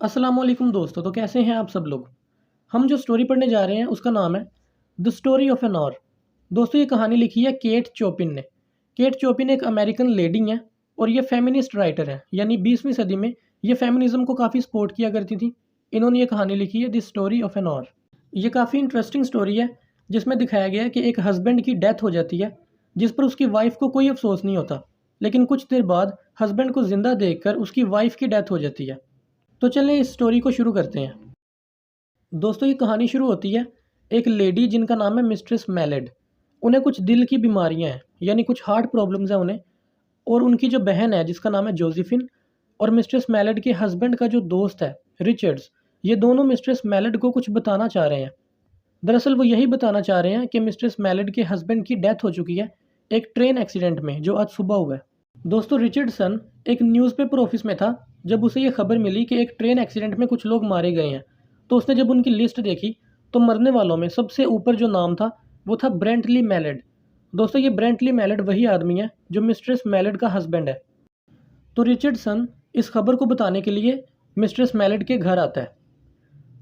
अस्सलामुअलैकुम दोस्तों, तो कैसे हैं आप सब लोग। हम जो स्टोरी पढ़ने जा रहे हैं उसका नाम है the story of an hour. दोस्तों, ये कहानी लिखी है केट चोपिन ने। केट चोपिन एक अमेरिकन लेडी हैं और ये फेमिनिस्ट राइटर हैं, यानी 20वीं सदी में ये फेमिनिज्म को काफ़ी सपोर्ट किया करती थी। इन्होंने ये कहानी लिखी है the story of an hour. ये काफ़ी इंटरेस्टिंग स्टोरी है जिसमें दिखाया गया है कि एक हस्बैंड की डेथ हो जाती है जिस पर उसकी वाइफ को कोई अफसोस नहीं होता, लेकिन कुछ देर बाद हस्बैंड को ज़िंदा देखकर उसकी वाइफ की डेथ हो जाती है। तो चलें इस स्टोरी को शुरू करते हैं। दोस्तों, ये कहानी शुरू होती है एक लेडी जिनका नाम है मिस्ट्रेस मैलेड। उन्हें कुछ दिल की बीमारियां हैं, यानी कुछ हार्ट प्रॉब्लम्स हैं उन्हें। और उनकी जो बहन है जिसका नाम है जोसेफिन, और मिस्ट्रेस मैलेड के हस्बैंड का जो दोस्त है रिचर्ड्स, ये दोनों मिस्ट्रेस मैलेड को कुछ बताना चाह रहे हैं। दरअसल वो यही बताना चाह रहे हैं कि मिस्ट्रेस मैलेड के हस्बैंड की डेथ हो चुकी है एक ट्रेन एक्सीडेंट में जो आज सुबह हुआ है। दोस्तों, रिचर्डसन एक न्यूज़पेपर ऑफिस में था जब उसे ये खबर मिली कि एक ट्रेन एक्सीडेंट में कुछ लोग मारे गए हैं। तो उसने जब उनकी लिस्ट देखी तो मरने वालों में सबसे ऊपर जो नाम था वो था ब्रेंटली मैलेड। दोस्तों, ये ब्रेंटली मैलेड वही आदमी है जो मिस्ट्रेस मैलेड का हस्बैंड है। तो रिचर्डसन इस खबर को बताने के लिए मिस्ट्रेस मैलेड के घर आता है।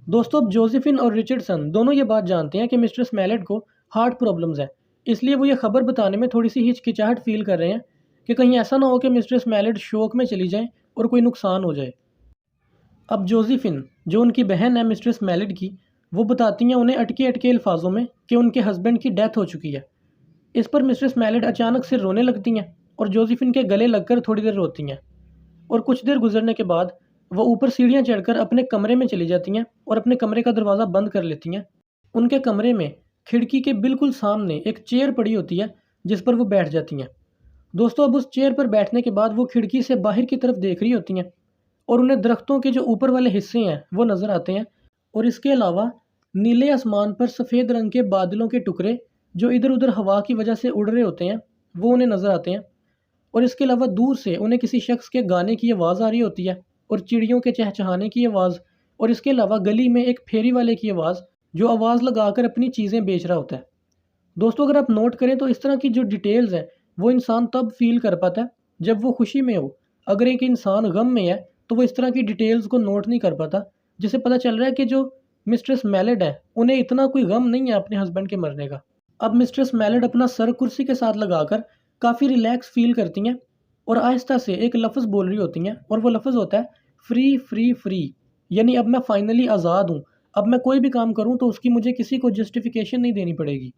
दोस्तों, अब जोसेफिन और रिचर्डसन दोनों ये बात जानते हैं कि मिस्ट्रेस मैलेड को हार्ट प्रॉब्लम्स हैं, इसलिए वो ये खबर बताने में थोड़ी सी हिचकिचाहट फील कर रहे हैं कि कहीं ऐसा ना हो कि मिस्ट्रेस मैलेड शोक में चली जाए और कोई नुकसान हो जाए। अब जोसेफिन, जो उनकी बहन है मिस्ट्रेस मैलेड की, वो बताती हैं उन्हें अटके अटके अल्फाजों में कि उनके हस्बैंड की डेथ हो चुकी है। इस पर मिस्ट्रेस मैलेड अचानक से रोने लगती हैं और जोसेफिन के गले लगकर थोड़ी देर रोती हैं। और कुछ देर गुजरने के बाद वो ऊपर सीढ़ियाँ चढ़कर अपने कमरे में चली जाती हैं और अपने कमरे का दरवाज़ा बंद कर लेती हैं। उनके कमरे में खिड़की के बिल्कुल सामने एक चेयर पड़ी होती है जिस पर वो बैठ जाती हैं। दोस्तों, अब उस चेयर पर बैठने के बाद वो खिड़की से बाहर की तरफ देख रही होती हैं और उन्हें दरख्तों के जो ऊपर वाले हिस्से हैं वो नज़र आते हैं। और इसके अलावा नीले आसमान पर सफ़ेद रंग के बादलों के टुकड़े जो इधर उधर हवा की वजह से उड़ रहे होते हैं वो उन्हें नज़र आते हैं। और इसके अलावा दूर से उन्हें किसी शख्स के गाने की आवाज़ आ रही होती है और चिड़ियों के चहचहाने की आवाज़। और इसके अलावा गली में एक फेरी वाले की आवाज़ जो आवाज़ लगाकर अपनी चीज़ें बेच रहा होता है। दोस्तों, अगर आप नोट करें तो इस तरह की जो डिटेल्स हैं वो इंसान तब फील कर पाता है जब वो खुशी में हो। अगर एक इंसान गम में है तो वो इस तरह की डिटेल्स को नोट नहीं कर पाता, जिससे पता चल रहा है कि जो मिस्ट्रेस मैलेड है उन्हें इतना कोई गम नहीं है अपने हस्बैंड के मरने का। अब मिस्ट्रेस मैलेड अपना सर कुर्सी के साथ लगाकर काफ़ी रिलैक्स फील करती हैं और आहिस्ता से एक लफ्ज़ बोल रही होती हैं, और वो लफ्ज़ होता है फ्री फ्री फ्री। यानी अब मैं फाइनली आज़ाद हूँ, अब मैं कोई भी काम करूँ तो उसकी मुझे किसी को जस्टिफिकेशन नहीं देनी पड़ेगी।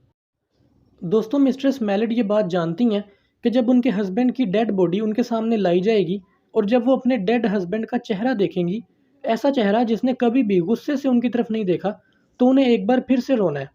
दोस्तों, मिस्ट्रेस मैलेड ये बात जानती हैं कि जब उनके हस्बैंड की डेड बॉडी उनके सामने लाई जाएगी और जब वो अपने डेड हस्बैंड का चेहरा देखेंगी, ऐसा चेहरा जिसने कभी भी गुस्से से उनकी तरफ नहीं देखा, तो उन्हें एक बार फिर से रोना है।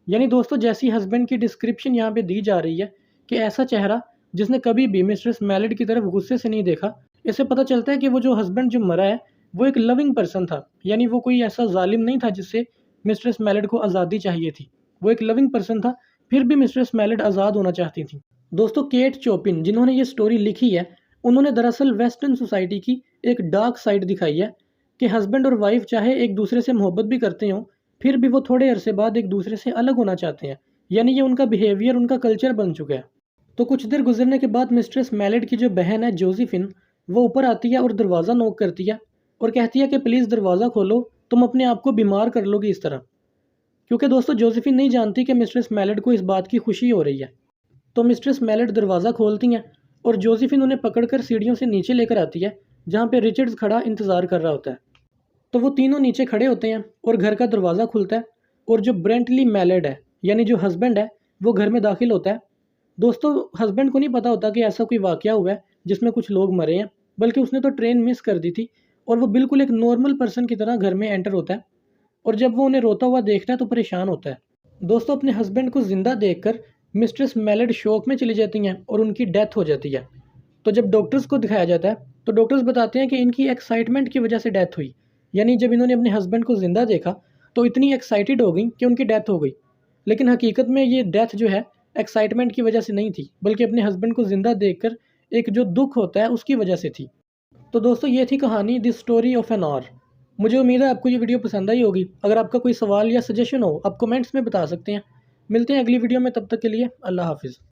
यानी दोस्तों, जैसी हस्बैंड की डिस्क्रिप्शन यहाँ पे दी जा रही है कि ऐसा चेहरा जिसने कभी भी मिस्ट्रेस मैलेड की तरफ गुस्से से नहीं देखा, इससे पता चलता है कि वो जो हस्बैंड जो मरा है वो एक लविंग पर्सन था। यानी वो कोई ऐसा जालिम नहीं था जिससे मिस्ट्रेस मैलेड को आज़ादी चाहिए थी। वो एक लविंग पर्सन था, फिर भी मिस्ट्रेस मैलेड आज़ाद होना चाहती थी। दोस्तों, केट चोपिन जिन्होंने ये स्टोरी लिखी है उन्होंने दरअसल वेस्टर्न सोसाइटी की एक डार्क साइड दिखाई है कि हस्बैंड और वाइफ चाहे एक दूसरे से मोहब्बत भी करते हों, फिर भी वो थोड़े अरसे बाद एक दूसरे से अलग होना चाहते हैं। यानी ये उनका बिहेवियर, उनका कल्चर बन चुका है। तो कुछ देर गुजरने के बाद मिस्ट्रेस मैलेड की जो बहन है जोसेफिन, वो ऊपर आती है और दरवाज़ा नॉक करती है और कहती है कि प्लीज़ दरवाज़ा खोलो, तुम अपने आप को बीमार कर लोगी इस तरह। क्योंकि दोस्तों, जोसेफिन नहीं जानती कि मिस्ट्रेस मैलेड को इस बात की खुशी हो रही है। तो मिस्ट्रेस मैलेड दरवाज़ा खोलती हैं और जोसेफिन उन्हें पकड़कर सीढ़ियों से नीचे लेकर आती है जहाँ पे रिचर्ड्स खड़ा इंतज़ार कर रहा होता है। तो वो तीनों नीचे खड़े होते हैं और घर का दरवाज़ा खुलता है और जो ब्रेंटली मैलेड है यानी जो हस्बैंड है वो घर में दाखिल होता है। दोस्तों, हस्बैंड को नहीं पता होता कि ऐसा कोई वाक़या हुआ है जिसमें कुछ लोग मरे हैं, बल्कि उसने तो ट्रेन मिस कर दी थी और वो बिल्कुल एक नॉर्मल पर्सन की तरह घर में एंटर होता है। और जब वो उन्हें रोता हुआ देखता है तो परेशान होता है। दोस्तों, अपने हस्बैंड को ज़िंदा देखकर मिस्ट्रेस मैलेड शौक में चली जाती हैं और उनकी डेथ हो जाती है। तो जब डॉक्टर्स को दिखाया जाता है तो डॉक्टर्स बताते हैं कि इनकी एक्साइटमेंट की वजह से डेथ हुई। यानी जब इन्होंने अपने हस्बैंड को ज़िंदा देखा तो इतनी एक्साइटेड हो गई कि उनकी डेथ हो गई। लेकिन हकीकत में ये डेथ जो है एक्साइटमेंट की वजह से नहीं थी, बल्कि अपने हस्बैंड को ज़िंदा देखकर एक जो दुख होता है उसकी वजह से थी। तो दोस्तों, ये थी कहानी the story of an hour. मुझे उम्मीद है आपको ये वीडियो पसंद आई होगी। अगर आपका कोई सवाल या सजेशन हो आप कमेंट्स में बता सकते हैं। मिलते हैं अगली वीडियो में, तब तक के लिए अल्लाह हाफिज़।